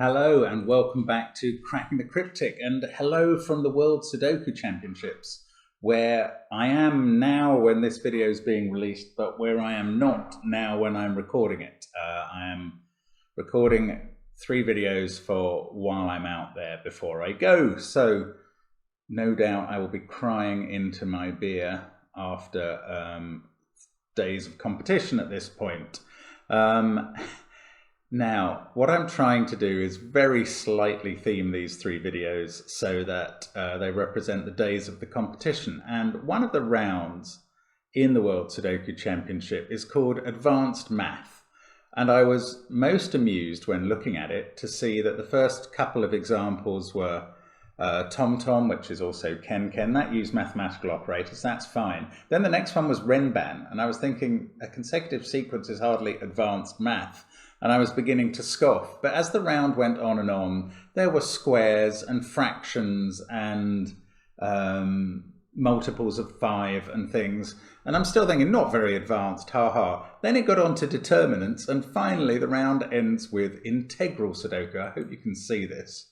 Hello and welcome back to Cracking the Cryptic, and hello from the World Sudoku Championships, where I am now when this video is being released, but where I am not now when I'm recording it. I am recording 3 videos for while I'm out there before I go, so no doubt I will be crying into my beer after days of competition at this point. Now, what I'm trying to do is very slightly theme these 3 videos so that they represent the days of the competition. And one of the rounds in the World Sudoku Championship is called Advanced Math. And I was most amused when looking at it to see that the first couple of examples were TomTom, which is also Ken. That used mathematical operators, that's fine. Then the next one was Renban, and I was thinking a consecutive sequence is hardly advanced math. And I was beginning to scoff. But as the round went on, there were squares and fractions and multiples of 5 and things. And I'm still thinking, not very advanced, haha. Then it got on to determinants, and finally the round ends with integral Sudoku. I hope you can see this.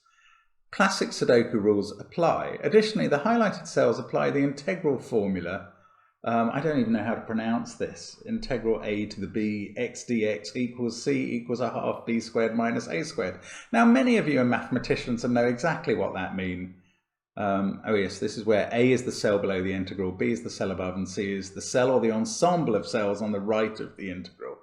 Classic Sudoku rules apply. Additionally, the highlighted cells apply the integral formula. I don't even know how to pronounce this. Integral a to the b x dx equals c equals a half b squared minus a squared. Now, many of you are mathematicians and know exactly what that means. Oh yes, this is where a is the cell below the integral, b is the cell above, and c is the cell or the ensemble of cells on the right of the integral.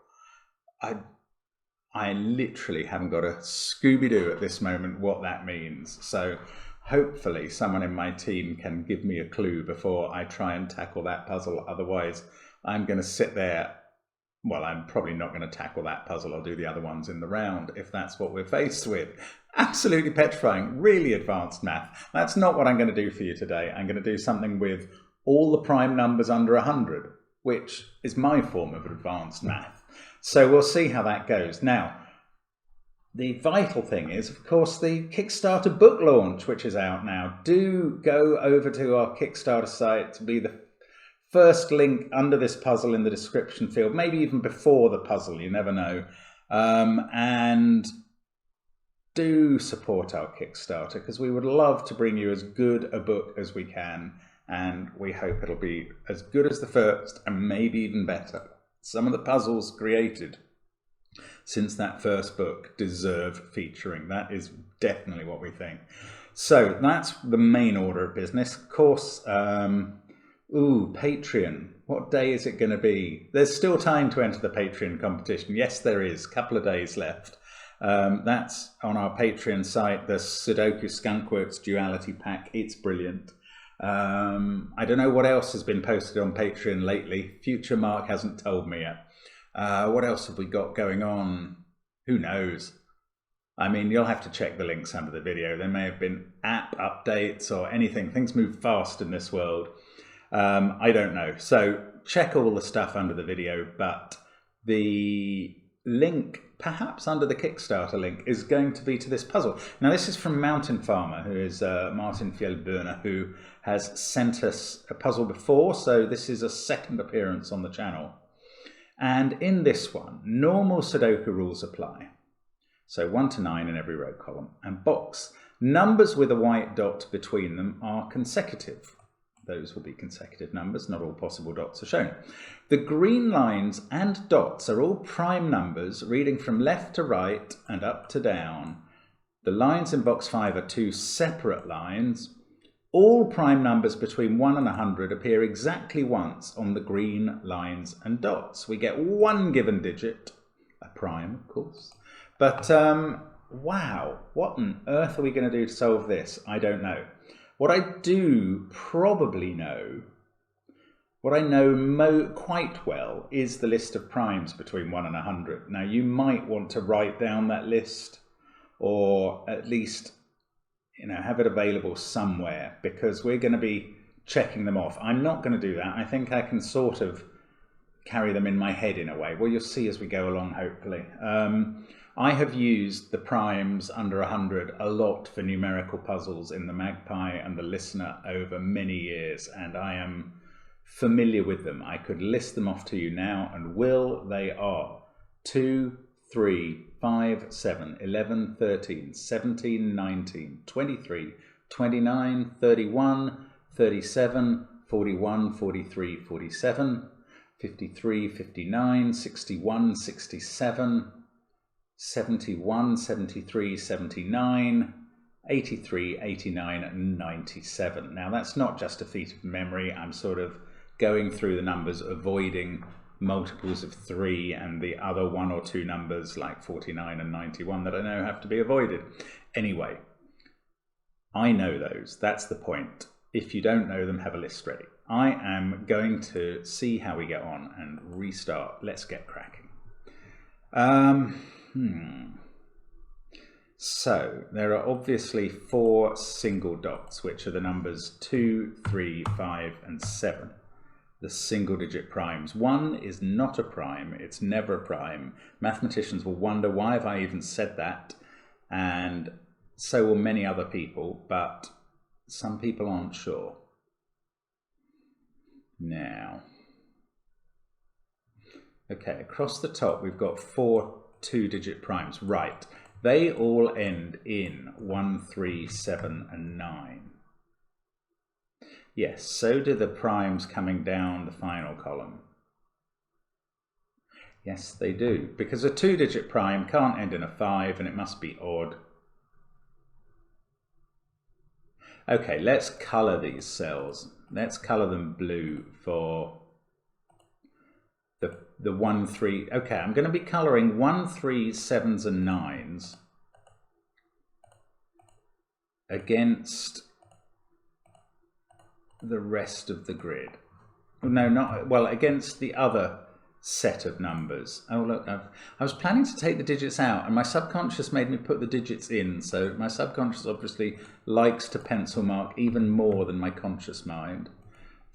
I literally haven't got a Scooby-Doo at this moment what that means. So hopefully someone in my team can give me a clue before I try and tackle that puzzle. Otherwise, I'm going to sit there. Well, I'm probably not going to tackle that puzzle. I'll do the other ones in the round if that's what we're faced with. Absolutely petrifying, really advanced math. That's not what I'm going to do for you today. I'm going to do something with all the prime numbers under 100, which is my form of advanced math. So we'll see how that goes. Now, the vital thing is, of course, the Kickstarter book launch, which is out now. Do go over to our Kickstarter site to be the first link under this puzzle in the description field, maybe even before the puzzle, you never know. And do support our Kickstarter, because we would love to bring you as good a book as we can, and we hope it'll be as good as the first and maybe even better. Some of the puzzles created since that first book deserve featuring. That is definitely what we think. So that's the main order of business. Of course, Patreon. What day is it going to be? There's still time to enter the Patreon competition. Yes, there is. A couple of days left. That's on our Patreon site, the Sudoku Skunkworks Duality Pack. It's brilliant. I don't know what else has been posted on Patreon lately. Future Mark hasn't told me yet. What else have we got going on? Who knows? I mean, you'll have to check the links under the video. There may have been app updates or anything. Things move fast in this world. I don't know. So check all the stuff under the video, but the link, perhaps under the Kickstarter link, is going to be to this puzzle. Now, this is from Mountain Farmer, who is Martin Fjellbøhner, who has sent us a puzzle before, so this is a second appearance on the channel. And in this one, normal Sudoku rules apply. So 1 to 9 in every row column. And box. Numbers with a white dot between them are consecutive. Those will be consecutive numbers, not all possible dots are shown. The green lines and dots are all prime numbers reading from left to right and up to down. The lines in box 5 are 2 separate lines. All prime numbers between 1 and 100 appear exactly once on the green lines and dots. We get one given digit, a prime, of course. But wow, what on earth are we going to do to solve this? I don't know. What I do probably know, what I know quite well, is the list of primes between 1 and 100. Now, you might want to write down that list, or at least, you know, have it available somewhere, because we're going to be checking them off. I'm not going to do that. I think I can sort of carry them in my head in a way. Well, you'll see as we go along, hopefully. I have used the primes under 100 a lot for numerical puzzles in the Magpie and the Listener over many years, and I am familiar with them. I could list them off to you now, and will. They are 2, 3, 5, 7, 11, 13, 17, 19, 23, 29, 31, 37, 41, 43, 47, 53, 59, 61, 67, 71, 73, 79, 83, 89, and 97. Now that's not just a feat of memory. I'm sort of going through the numbers, avoiding multiples of 3 and the other 1 or 2 numbers like 49 and 91 that I know have to be avoided. Anyway, I know those. That's the point. If you don't know them, have a list ready. I am going to see how we get on and restart. Let's get cracking. So there are obviously 4 single dots, which are the numbers 2, 3, 5, and 7. The single digit primes. 1 is not a prime, it's never a prime. Mathematicians will wonder, why have I even said that? And so will many other people, but some people aren't sure. Now, okay, across the top we've got 4 2-digit primes. Right, they all end in 1, 3, 7, and 9. Yes, so do the primes coming down the final column. Yes, they do, because a 2-digit prime can't end in a 5 and it must be odd. Okay, let's colour these cells. Let's colour them blue for the 1, 3. Okay, I'm going to be colouring 1, 3, 7s and 9s against the rest of the grid. No, not, well, against the other set of numbers. Oh look, I was planning to take the digits out and my subconscious made me put the digits in, so my subconscious obviously likes to pencil mark even more than my conscious mind.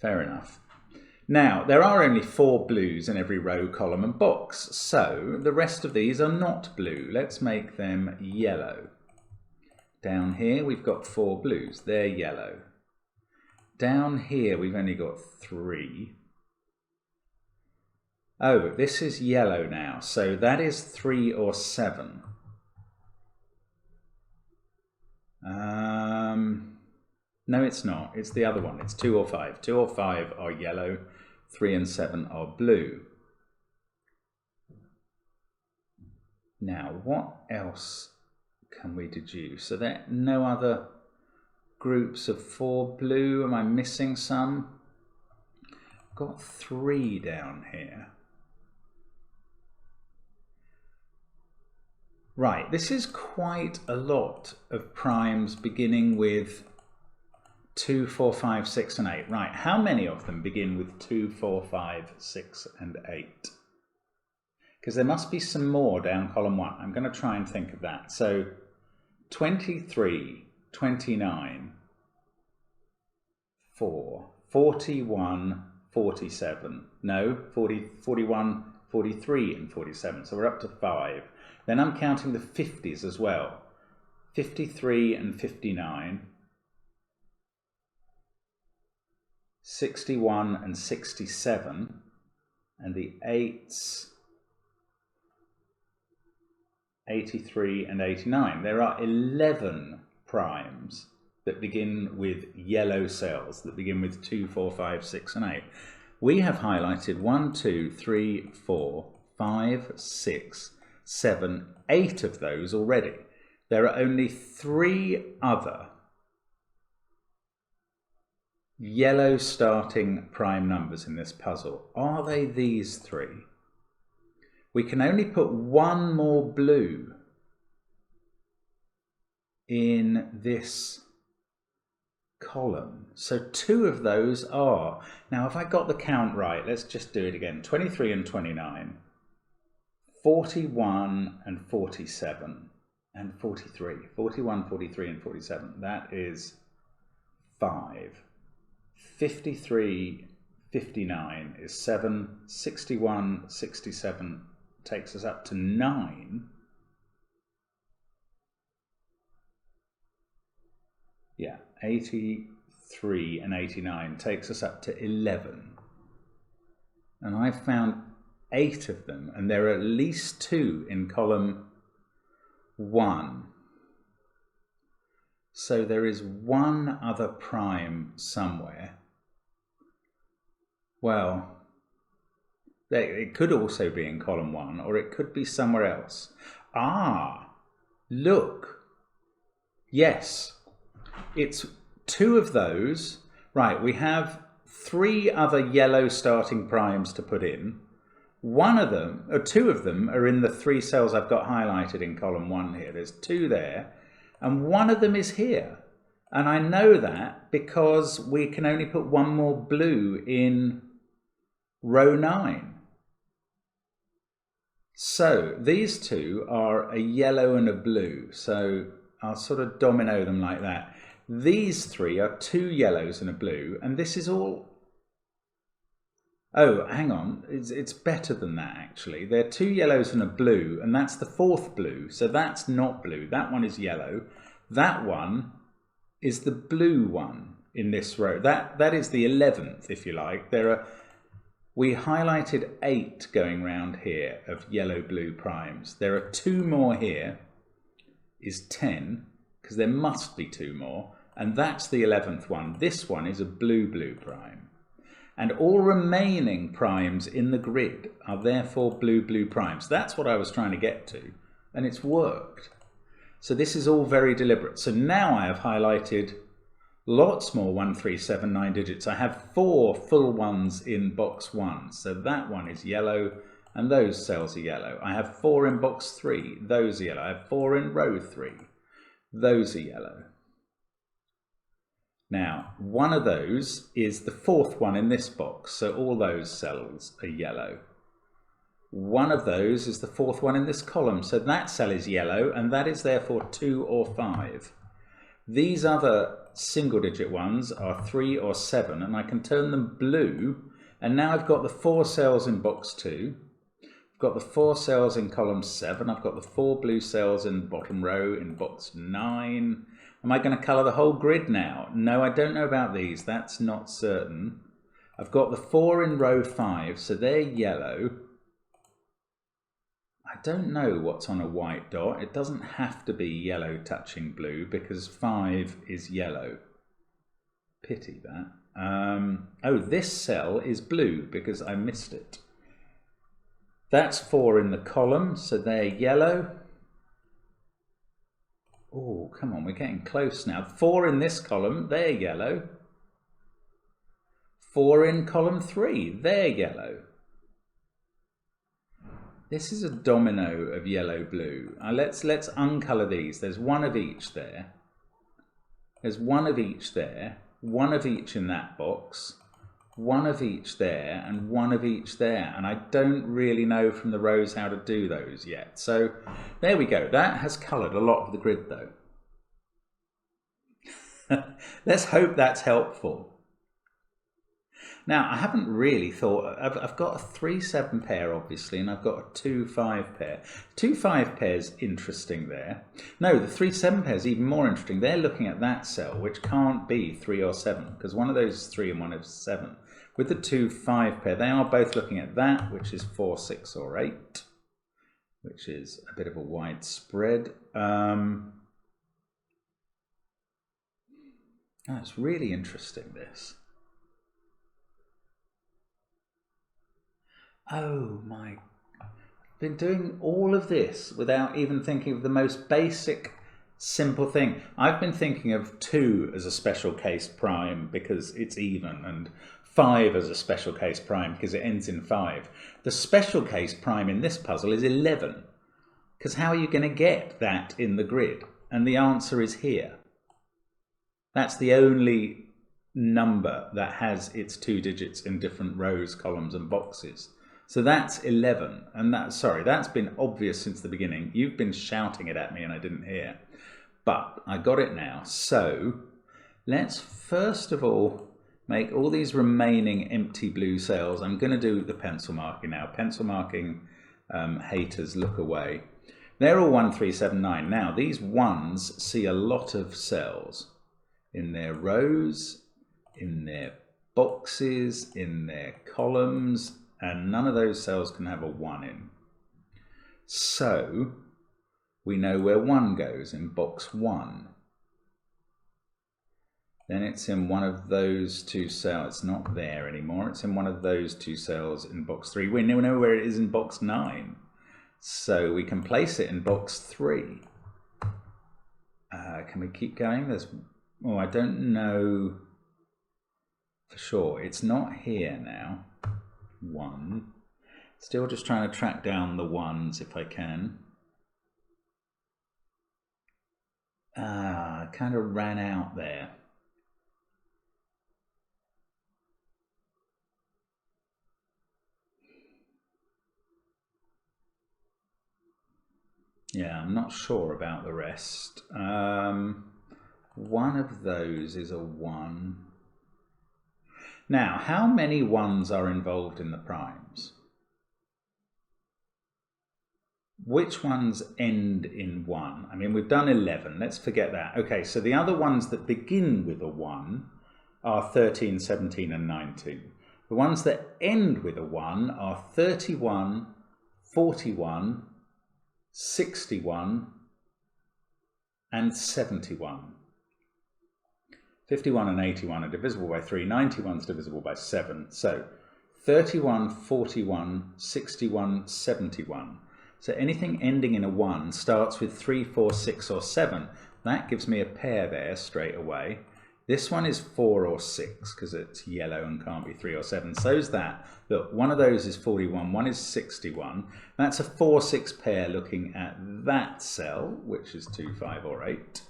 Fair enough. Now, there are only 4 blues in every row, column and box, so the rest of these are not blue. Let's make them yellow. Down here we've got 4 blues, they're yellow. Down here we've only got 3. Oh, this is yellow now, so that is 3 or 7. No, it's not. It's the other one. It's 2 or 5. 2 or 5 are yellow, 3 and 7 are blue. Now, what else can we deduce? Are there no other groups of 4 blue? Am I missing some? I've got 3 down here. Right, this is quite a lot of primes beginning with 2, 4, 5, 6 and 8. Right, how many of them begin with 2, 4, 5, 6 and 8? Because there must be some more down column 1. I'm going to try and think of that. So 23, 29, 4, 41, 47. No, 40, 41, 43 and 47. So we're up to 5. Then I'm counting the 50s as well. 53 and 59. 61 and 67. And the 8s, 83 and 89. There are 11 primes that begin with yellow cells, that begin with 2, 4, 5, 6 and 8. We have highlighted 1, 2, 3, 4, 5, 6, 7, 8 of those already. There are only 3 other yellow starting prime numbers in this puzzle. Are they these 3? We can only put 1 more blue in this column. So 2 of those are. Now, if I got the count right, let's just do it again. 23 and 29. 41 and 47 and 43. 41, 43 and 47. That is 5. 53, 59 is 7. 61, 67 takes us up to 9. Yeah, 83 and 89 takes us up to 11. And I've found 8 of them, and there are at least 2 in column 1. So there is one other prime somewhere. Well, it could also be in column 1, or it could be somewhere else. Ah, look. Yes, it's 2 of those. Right, we have 3 other yellow starting primes to put in. One of them, or 2 of them, are in the 3 cells I've got highlighted in column 1 here. There's 2 there, and one of them is here. And I know that because we can only put 1 more blue in row 9. So these 2 are a yellow and a blue. So I'll sort of domino them like that. These 3 are 2 yellows and a blue, and this is all... Oh, hang on, it's better than that actually. There are 2 yellows and a blue, and that's the 4th blue, so that's not blue. That one is yellow. That one is the blue one in this row. That is the 11th, if you like. We highlighted 8 going round here of yellow-blue primes. There are 2 more here, is 10, because there must be 2 more, and that's the 11th one. This one is a blue-blue prime. And all remaining primes in the grid are therefore blue-blue primes. That's what I was trying to get to, and it's worked. So this is all very deliberate. So now I have highlighted lots more 1, 3, 7, 9 digits. I have 4 full ones in box 1. So that one is yellow, and those cells are yellow. I have 4 in box 3. Those are yellow. I have 4 in row 3. Those are yellow. Now, one of those is the 4th one in this box, so all those cells are yellow. One of those is the 4th one in this column, so that cell is yellow, and that is therefore 2 or 5. These other single-digit ones are 3 or 7, and I can turn them blue, and now I've got the 4 cells in box 2. I've got the 4 cells in column 7. I've got the 4 blue cells in the bottom row in box 9. Am I going to colour the whole grid now? No, I don't know about these. That's not certain. I've got the 4 in row 5, so they're yellow. I don't know what's on a white dot. It doesn't have to be yellow touching blue because 5 is yellow. Pity that. Oh, this cell is blue because I missed it. That's 4 in the column, so they're yellow. Oh, come on, we're getting close now. 4 in this column, they're yellow. 4 in column 3, they're yellow. This is a domino of yellow-blue. Let's uncolour these. There's 1 of each there. There's 1 of each there. 1 of each in that box. 1 of each there, and 1 of each there. And I don't really know from the rows how to do those yet. So there we go. That has coloured a lot of the grid though. Let's hope that's helpful. Now, I haven't really thought, I've got a 3-7 pair obviously, and I've got a 2-5 pair. 2-5 pair's interesting there. No, the 3-7 pair's even more interesting. They're looking at that cell, which can't be 3 or 7, because one of those is 3 and one is 7. With the 2-5 pair, they are both looking at that, which is 4, 6 or 8, which is a bit of a wide spread. It's really interesting, this. Oh my, I've been doing all of this without even thinking of the most basic, simple thing. I've been thinking of 2 as a special case prime because it's even, and 5 as a special case prime because it ends in 5. The special case prime in this puzzle is 11, because how are you going to get that in the grid? And the answer is here. That's the only number that has its 2 digits in different rows, columns and boxes. So that's 11, and that's been obvious since the beginning. You've been shouting it at me and I didn't hear, but I got it now. So let's first of all make all these remaining empty blue cells. I'm going to do the pencil marking now. Pencil marking haters, look away. They're all 1, 3, 7, 9. Now these ones see a lot of cells in their rows, in their boxes, in their columns, and none of those cells can have a 1 in. So we know where 1 goes, in box 1. Then it's in one of those 2 cells. It's not there anymore. It's in one of those 2 cells in box 3. We know where it is in box 9. So we can place it in box 3. Can we keep going? Oh, I don't know for sure. It's not here now. 1. Still just trying to track down the 1s if I can. I kind of ran out there. Yeah, I'm not sure about the rest. One of those is a 1. Now, how many 1s are involved in the primes? Which ones end in 1? I mean, we've done 11. Let's forget that. Okay, so the other ones that begin with a 1 are 13, 17, and 19. The ones that end with a 1 are 31, 41, 61 and 71. 51 and 81 are divisible by 3, 91 is divisible by 7. So 31, 41, 61, 71. So anything ending in a 1 starts with 3, 4, 6 or 7. That gives me a pair there straight away. This one is 4 or 6 because it's yellow and can't be 3 or 7. So's that. Look, one of those is 41, one is 61. That's a 4, 6 pair looking at that cell, which is 2, 5 or 8.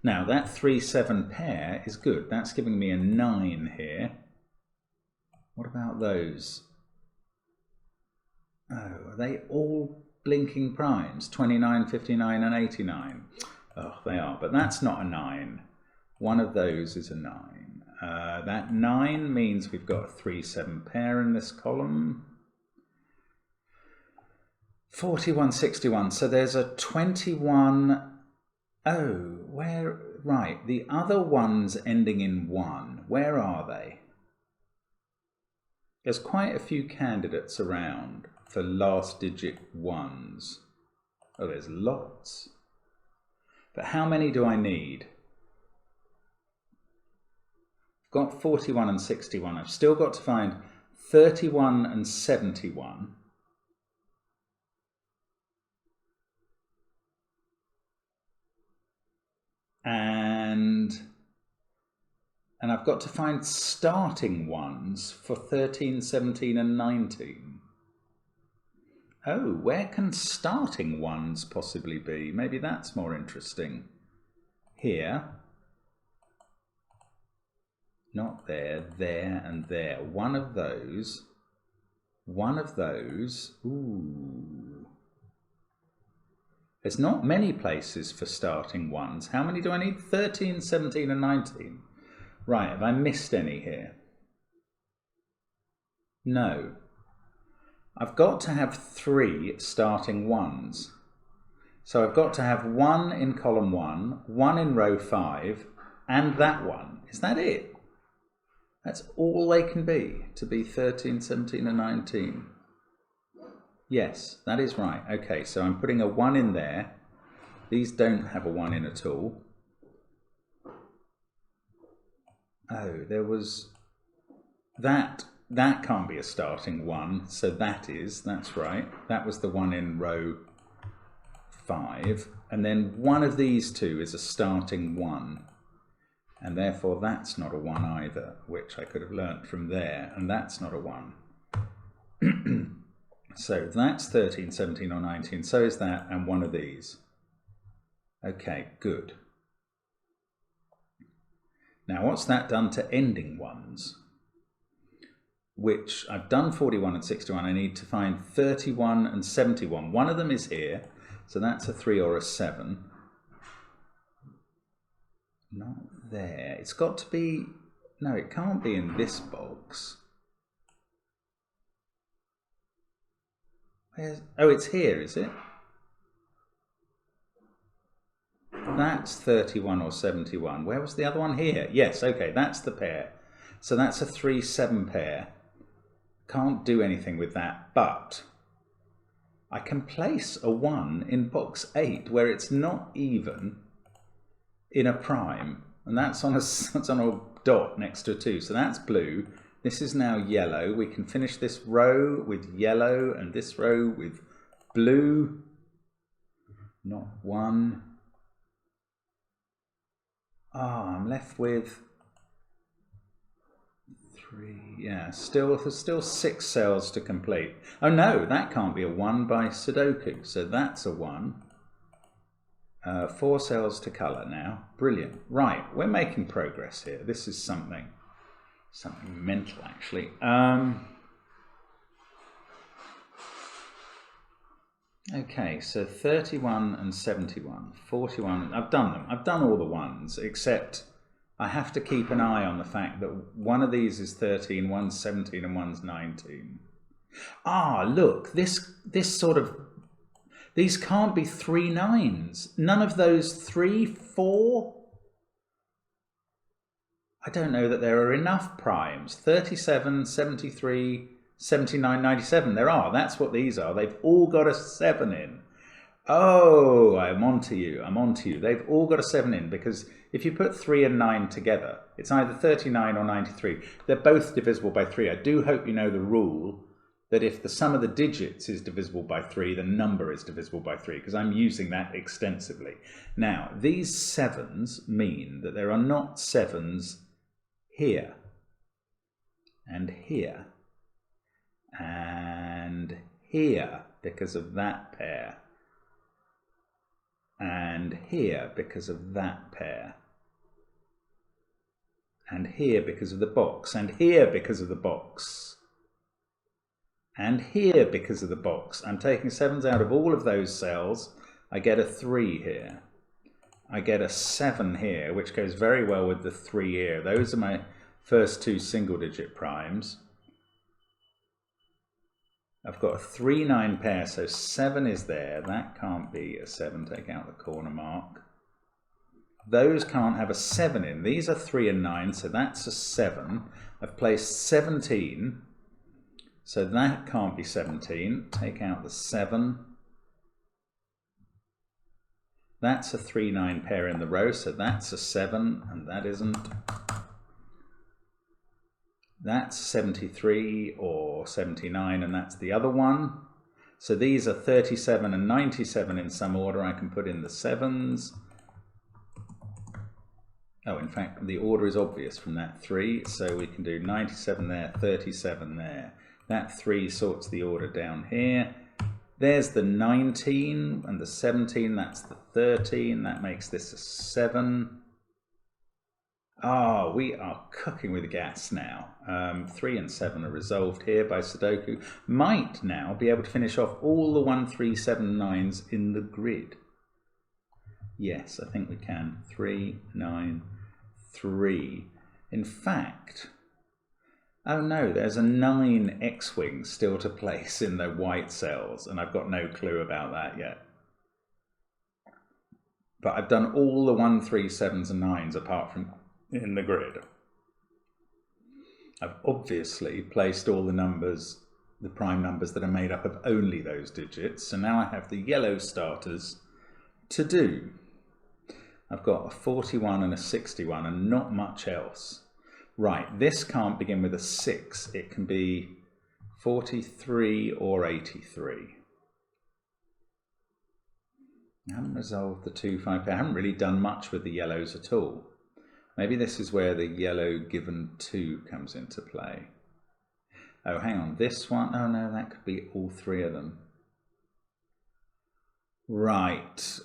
Now that 3, 7 pair is good. That's giving me a 9 here. What about those? Oh, are they all blinking primes? 29, 59 and 89. Oh, they are, but that's not a 9. One of those is a 9. That 9 means we've got a 3, 7 pair in this column. 41, 61. So there's a 21. Oh, where? Right, the other ones ending in 1. Where are they? There's quite a few candidates around for last digit 1s. Oh, there's lots. But how many do I need? I've got 41 and 61. I've still got to find 31 and 71. And I've got to find starting 1s for 13, 17 and 19. Oh, where can starting 1s possibly be? Maybe that's more interesting. Here. Not there, there and there. One of those. Ooh. There's not many places for starting 1s. How many do I need? 13, 17 and 19. Right, have I missed any here? No. I've got to have 3 starting 1s. So I've got to have 1 in column 1, 1 in row 5, and that one. Is that it? That's all they can be, to be 13, 17 and 19. Yes, that is right. Okay, so I'm putting a 1 in there. These don't have a 1 in at all. Oh, there was that. That can't be a starting 1, so that's right. That was the 1 in row 5. And then one of these 2 is a starting 1. And therefore that's not a 1 either, which I could have learnt from there. And that's not a 1. So that's 13, 17 or 19. So is that, and one of these. Okay, good. Now what's that done to ending 1s? Which I've done 41 and 61. I need to find 31 and 71. One of them is here, so that's a 3 or a 7. Not there. It's got to be, no, it can't be in this box. Oh, it's here, is it? That's 31 or 71. Where was the other one? Here. Yes, okay, that's the pair. So that's a 3, 7 pair. Can't do anything with that, but I can place a 1 in box 8 where it's not even in a prime, and that's on a dot next to a 2, so that's blue. This is now yellow. We can finish this row with yellow and this row with blue. Not 1. I'm left with 3. Yeah, there's still 6 cells to complete. Oh no, that can't be a 1 by Sudoku, so that's a 1. 4 cells to colour now. Brilliant. Right, we're making progress here. This is something mental, actually. Okay, so 31 and 71, 41. I've done them. I've done all the ones, except I have to keep an eye on the fact that one of these is 13, one's 17, and one's 19. Look, these can't be 3 9s. None of those 3, 4. I don't know that there are enough primes. 37, 73, 79, 97. There are. That's what these are. They've all got a 7 in. Oh, I'm onto you. I'm onto you. They've all got a 7 in, because if you put 3 and 9 together, it's either 39 or 93. They're both divisible by 3. I do hope you know the rule that if the sum of the digits is divisible by 3, the number is divisible by 3, because I'm using that extensively. Now, these 7s mean that there are not 7s here, and here, and here, because of that pair, and here because of that pair, and here because of the box, and here because of the box, and here because of the box. I'm taking 7s out of all of those cells. I get a 3 here. I get a 7 here, which goes very well with the 3 here. Those are my first 2 single-digit primes. I've got a 3 9 pair, so 7 is there. That can't be a 7. Take out the corner mark. Those can't have a 7 in. These are 3 and 9, so that's a 7. I've placed 17, so that can't be 17. Take out the 7. That's a 3 9 pair in the row, so that's a 7, and that isn't. That's 73 or 79, and that's the other one. So these are 37 and 97 in some order. I can put in the 7s. Oh, in fact, the order is obvious from that 3. So we can do 97 there, 37 there. That 3 sorts the order down here. There's the 19 and the 17. That's the 13. That makes this a 7. We are cooking with gas now. 3 and 7 are resolved here by Sudoku. Might now be able to finish off all the 1, 3, 7, 9s in the grid. Yes, I think we can. 3, 9, 3. In fact, oh no, there's a 9 X-wing still to place in the white cells, and I've got no clue about that yet. But I've done all the 1, 3, 7s and 9s apart from in the grid. I've obviously placed all the numbers, the prime numbers that are made up of only those digits, so now I have the yellow starters to do. I've got a 41 and a 61 and not much else. Right, this can't begin with a 6. It can be 43 or 83. I haven't resolved the 2, 5 pair. I haven't really done much with the yellows at all. Maybe this is where the yellow given 2 comes into play. Oh, hang on, this one, oh no, that could be all 3 of them. Right,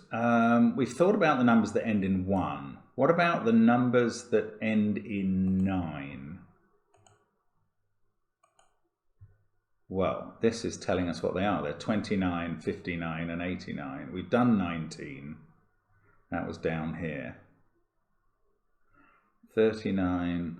we've thought about the numbers that end in 1. What about the numbers that end in 9? Well, this is telling us what they are. They're 29, 59, and 89. We've done 19. That was down here. 39,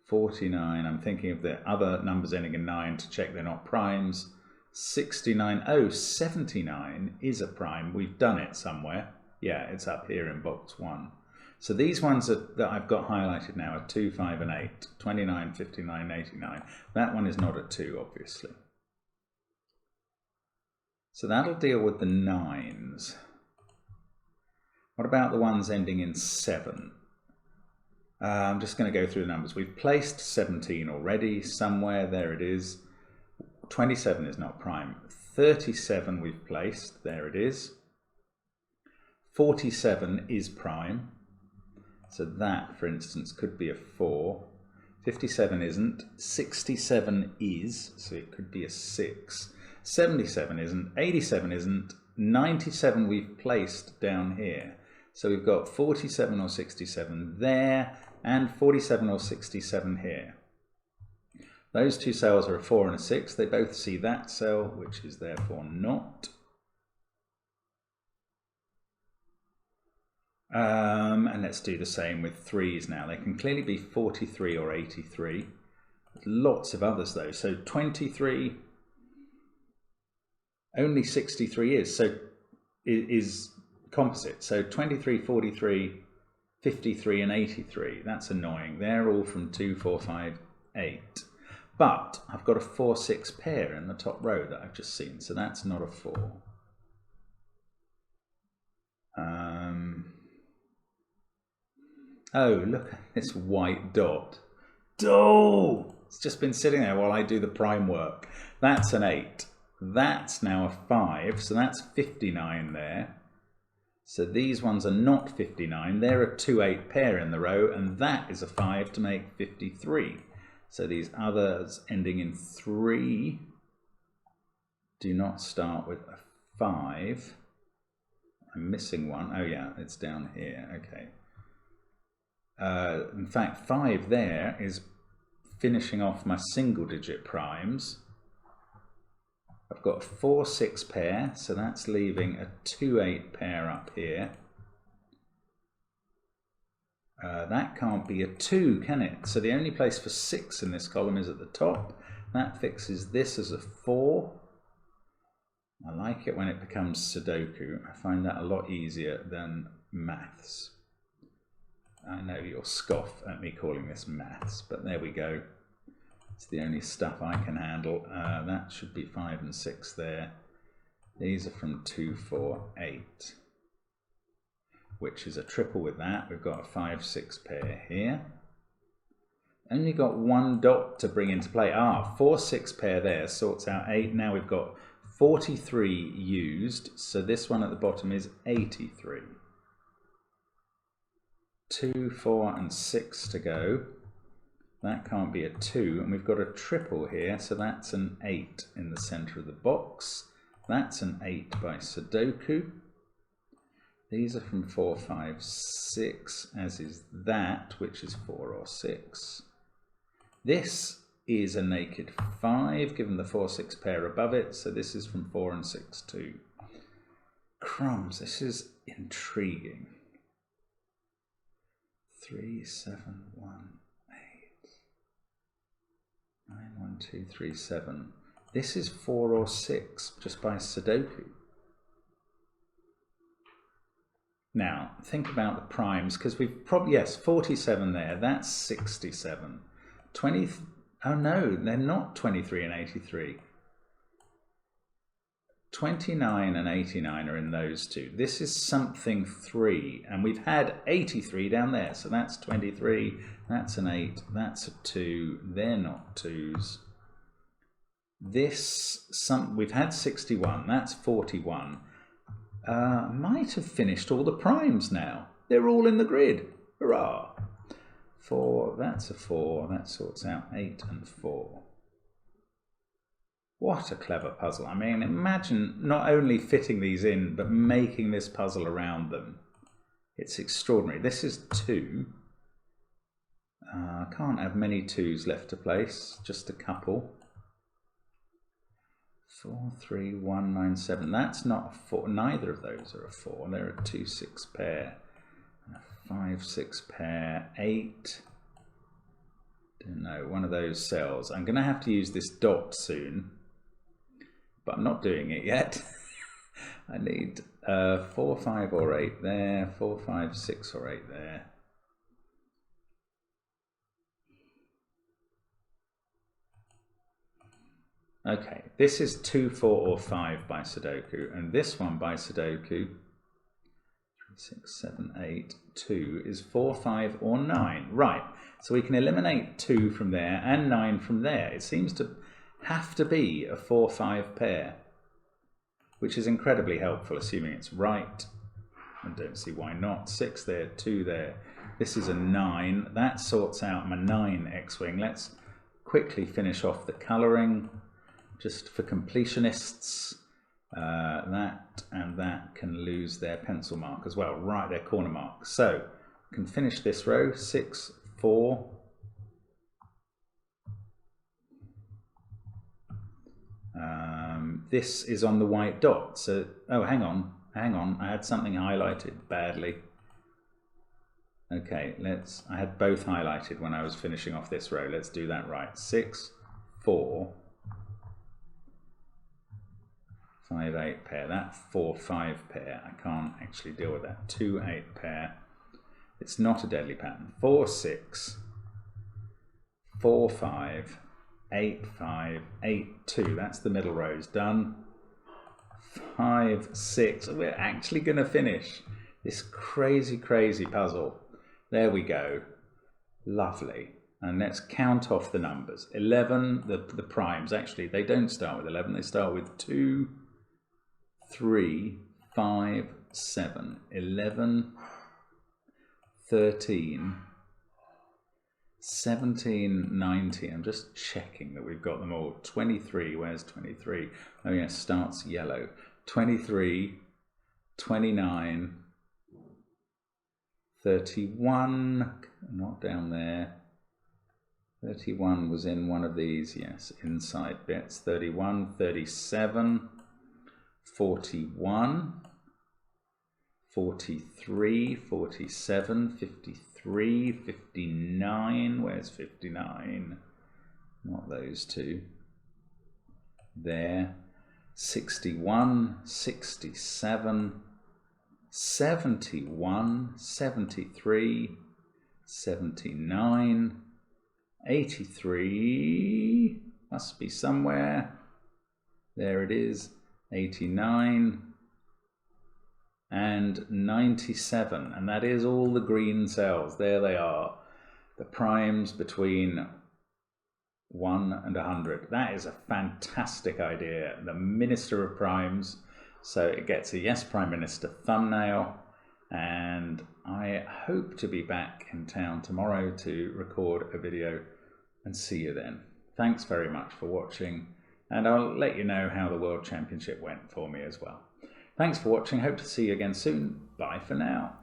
49. I'm thinking of the other numbers ending in 9 to check they're not primes. 69. Oh, 79 is a prime. We've done it somewhere. Yeah, it's up here in box 1. So these ones that I've got highlighted now are 2, 5 and 8, 29, 59, 89. That one is not a 2, obviously. So that'll deal with the 9s. What about the ones ending in 7? I'm just going to go through the numbers. We've placed 17 already somewhere. There it is. 27 is not prime. 37 we've placed. There it is. 47 is prime. So that, for instance, could be a 4. 57 isn't. 67 is, so it could be a 6. 77 isn't. 87 isn't. 97 we've placed down here. So we've got 47 or 67 there, and 47 or 67 here. Those two cells are a 4 and a 6. They both see that cell, which is therefore not. And let's do the same with 3s now. They can clearly be 43 or 83. There's lots of others though. So 23, only 63 is composite. So 23, 43, 53 and 83. That's annoying. They're all from 2, 4, 5, 8. But I've got a 4, 6 pair in the top row that I've just seen. So that's not a 4. Oh, look at this white dot. Oh, it's just been sitting there while I do the prime work. That's an 8. That's now a 5, so that's 59 there. So these ones are not 59. They're a 2, 8 pair in the row, and that is a 5 to make 53. So these others ending in 3 do not start with a 5. I'm missing one. Oh yeah, it's down here. Okay. In fact, 5 there is finishing off my single digit primes. I've got a 4, 6 pair, so that's leaving a 2, 8 pair up here. That can't be a 2, can it? So the only place for 6 in this column is at the top. That fixes this as a 4. I like it when it becomes Sudoku. I find that a lot easier than maths. I know you'll scoff at me calling this maths, but there we go. It's the only stuff I can handle. That should be 5 and 6 there. These are from 2, 4, 8, which is a triple with that. We've got a 5, 6 pair here. Only got one dot to bring into play. 4, 6 pair there sorts out 8. Now we've got 43 used, so this one at the bottom is 83. 2, 4 and 6 to go. That can't be a 2, and we've got a triple here, so that's an 8 in the center of the box. That's an 8 by Sudoku. These are from 4, 5, 6, as is that, which is 4 or 6. This is a naked 5, given the 4, 6 pair above it, so this is from 4 and 6 too. Crumbs, this is intriguing. 3, 7, 1, 8, 9, 1, 2, 3, 7. This is 4 or 6 just by Sudoku. Now, think about the primes, because we've probably, yes, 47 there, that's 67. 20, oh no, they're not 23 and 83. 29 and 89 are in those two. This is something 3, and we've had 83 down there, so that's 23, that's an 8, that's a 2, they're not 2s. We've had 61, that's 41. Might have finished all the primes now. They're all in the grid. Hurrah! 4, that's a 4, that sorts out 8 and 4. What a clever puzzle. I mean, imagine not only fitting these in, but making this puzzle around them. It's extraordinary. This is 2. I can't have many 2s left to place, just a couple. 4, 3, 1, 9, 7. That's not a 4. Neither of those are a 4. They're a 2, 6 pair. And a 5, 6 pair. 8. Don't know, one of those cells. I'm going to have to use this dot soon, but I'm not doing it yet. I need 4, 5 or 8 there, 4, 5, 6 or 8 there. Okay, this is 2, 4 or 5 by Sudoku, and this one by Sudoku, 3, 6, 7, 8, 2 is 4, 5 or 9. Right, so we can eliminate 2 from there and 9 from there. It seems to have to be a 4, 5 pair, which is incredibly helpful, assuming it's right. I don't see why not. 6 there, 2 there. This is a 9. That sorts out my 9 X-Wing. Let's quickly finish off the colouring, just for completionists. That and that can lose their pencil mark as well, right, their corner mark. So, can finish this row, 6, 4. This is on the white dot, so, oh, hang on, I had something highlighted badly. Okay, I had both highlighted when I was finishing off this row. Let's do that right. 6, 4, 5, 8 pair. That 4, 5 pair, I can't actually deal with that. 2, 8 pair. It's not a deadly pattern. 4, 6, 4, 5, 8, 5, 8, 2. That's the middle rows done. 5, 6. We're actually going to finish this crazy puzzle. There we go. Lovely. And let's count off the numbers. 11, the primes, actually, they don't start with 11. They start with 2, 3, 5, 7, 11, 13, 17, 19. I'm just checking that we've got them all. 23, where's 23? Oh yes, starts yellow. 23, 29, 31, not down there. 31 was in one of these, yes, inside bits. 31, 37, 41, 43, 47, 53, 59, where's 59? Not those two. There. 61, 67, 71, 73, 79, 83, must be somewhere. There it is. 89 and 97, and that is all the green cells. There they are, the primes between 1 and 100. That is a fantastic idea. The Minister of Primes, so it gets a Yes Prime Minister thumbnail, and I hope to be back in town tomorrow to record a video and see you then. Thanks very much for watching, and I'll let you know how the World Championship went for me as well. Thanks for watching. Hope to see you again soon. Bye for now.